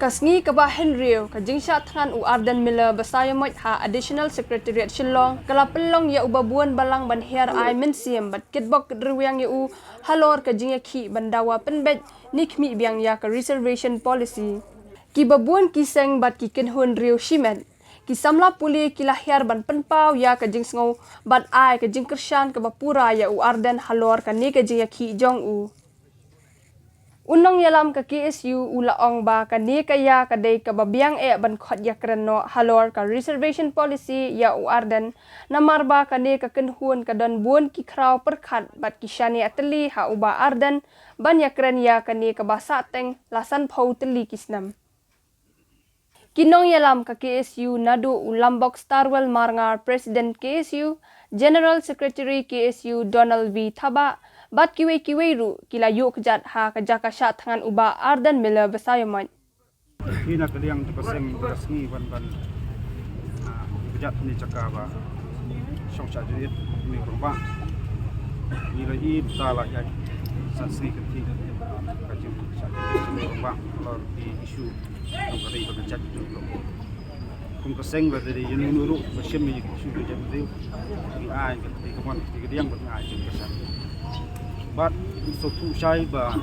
Kasngi kaba Henry ka jingsha thangan u Arden Miller basayamot ha additional secretariat Shillong kala pelong ya ubabuan balang ban her ai mensiam bat kitbok ruang ya u halor ka jingya khi bandawa penbet nikmi biang ya ka reservation policy ki babuan kiseng bat ki kenhun riu shimen ki samla puli ki lahir ban penpau ya ka jingsngau bat ai ka jingkershan ka bapura ya u Arden halor ka ni ka jingya khi jong u Unong yalam ka KSU ulaong ba ka ni kaya ka day ka babiang ban khot ya kreno halor ka reservation policy ya u Arden namar ba ka ni ka kenhun ka don buon ki kraw perkhat bat ki shani atli ha uba Arden ban ya kren ya ka ni ka basa teng lasan phau tli kisnam Kinong yalam ka KSU nadu ulambok Starwell Marngar President KSU General Secretary KSU Donald V Thaba bat kiwe ru kila yuk jat ha ka jaka sha thangan uba Arden Miller basayamot Hina kaliang paseng rasmi ban jat ni caka ba syong cha jerit ni rumba ni rai tala ya sansi kenti ka jim cha ni rumba lor di isu yang kali ba jat kum kaseng ba dari yenu nuru basyam ni isu jat riu ni ai ke kaman ti diang ba ai jim kesan But so tu syai ba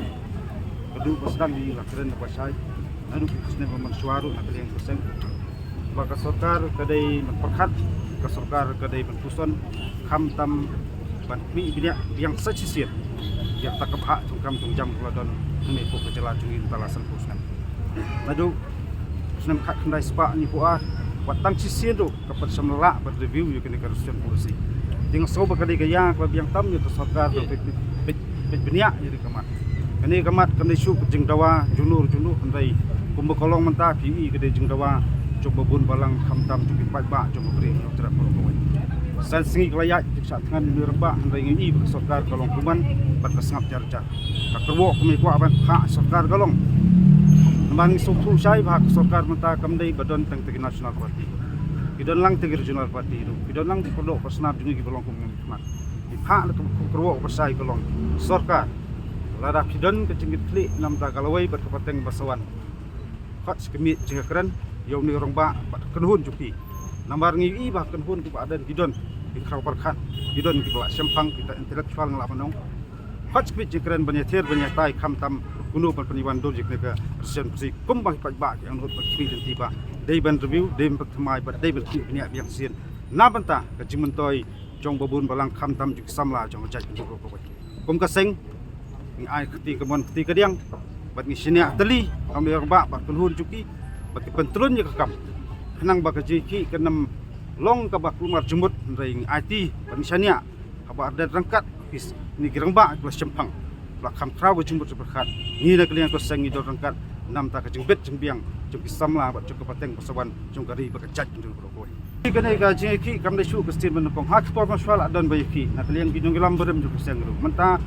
kedua pasang di lakran ba syai anu kisne ba mansuaru nak yang pasang ba ka sarkar kadai perkhat ka sarkar kadai puson kham tam ban mi binya yang sacisiat yang takap hak tungkam tungjam keladon ni ko kejala jungin talasan pusnan madu pusnan khat khandai spa ni ko watang sisien do kapat samla ba review yu kene karusian polisi dengan soba kadai gaya ba biang tam ni ka sarkar do Beniak jadi kamat. Kini kamat kami syuk jeng dawa junur andai kumbu kolong mentah PE kedai jeng dawa coba bun balang khamtam cukup baik bak coba beri terak kolong. Sen singi kelayat saat tengah di rebak andai ngi bersokar kolong kuman bat kesengap jar-jar. Kakerwo kami kuat ban hak sokar kolong. Nambang suku syai hak sokar mentah kamdai badan teng tegi nasional parti. Kidon lang tegi regional parti itu. Kidon lang di pondok persnap jungi ki kolong kuman kemat. Hak itu kerwo pasai kolong. Sarkar ladap hidon ke cingit klik nam ta galawai berkepateng basawan khat skemit jika keren yau ni orang ba kenhun jupi nambar ngi bah kenhun ku adan hidon di kraw perkhat hidon ki bala sempang kita intelektual ngelak menong khat skemit jika keren banyatir banyatai kham tam gunu peniwan do jik nega resen psi kumbang pak ba yang hot pakmi dan tiba dei ban review dei pertmai ba dei berki niak biang sien na banta ke jimentoi jong babun balang kham tam jik samla jong jaj ko kum kaseng ni ai keti kemon keti kediang bat ni sinia teli kami ba bat kunhun cuki bat pentrun je kakam kenang ba kejiki kenam long ka ba kumar jumut ring IT bat ni sinia ka ada rangkat bis ni girang ba kelas cempang la kham kraw jumut berkat ni na kalian kaseng ni do rangkat nam ta ka jengbet jengbiang jeng samla bat cukup pateng pasawan jong kari ba kejat jeng berokoi Kena ka jeki kam de syuk kestin menukong hak por maswala dan bayki na kalian gidong gelam berem juga sengru menta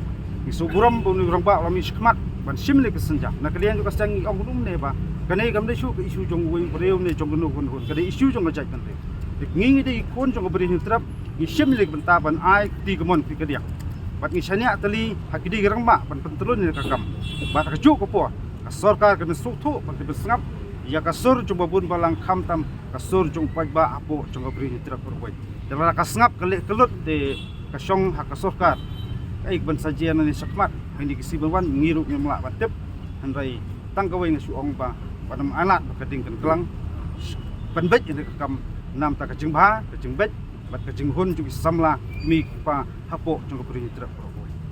isuguram buni orang ba lami skmat ban simle kesenja na kalian juga sengi ong dum ne ba kene kam de syuk isu jong wei breu ne jong gnu hun hun kade isu jong ajak kan de ngingi de ikon jong beri ni trap ni simle benta ban ai ti gemon ti kadia bat ni sania tali hak di gerang ba ban pentelun ni kakam bat ka juk ko po sarkar kena suktu ban ti besngap ya kasur coba bun balang khamtam kasur jong pagba apo jong beri hitra perwai dalam kasngap kelik kelut de kasyong hak kasorkar ai ban sajian ni sakmat hindi kisibawan ngiru ni melak batep handai tangkawai ni suong ba padam anak kading kan kelang penbet ni kam nam ta kajing ba kajing bet bat kajing hun ju samla mi pa hapo jong beri hitra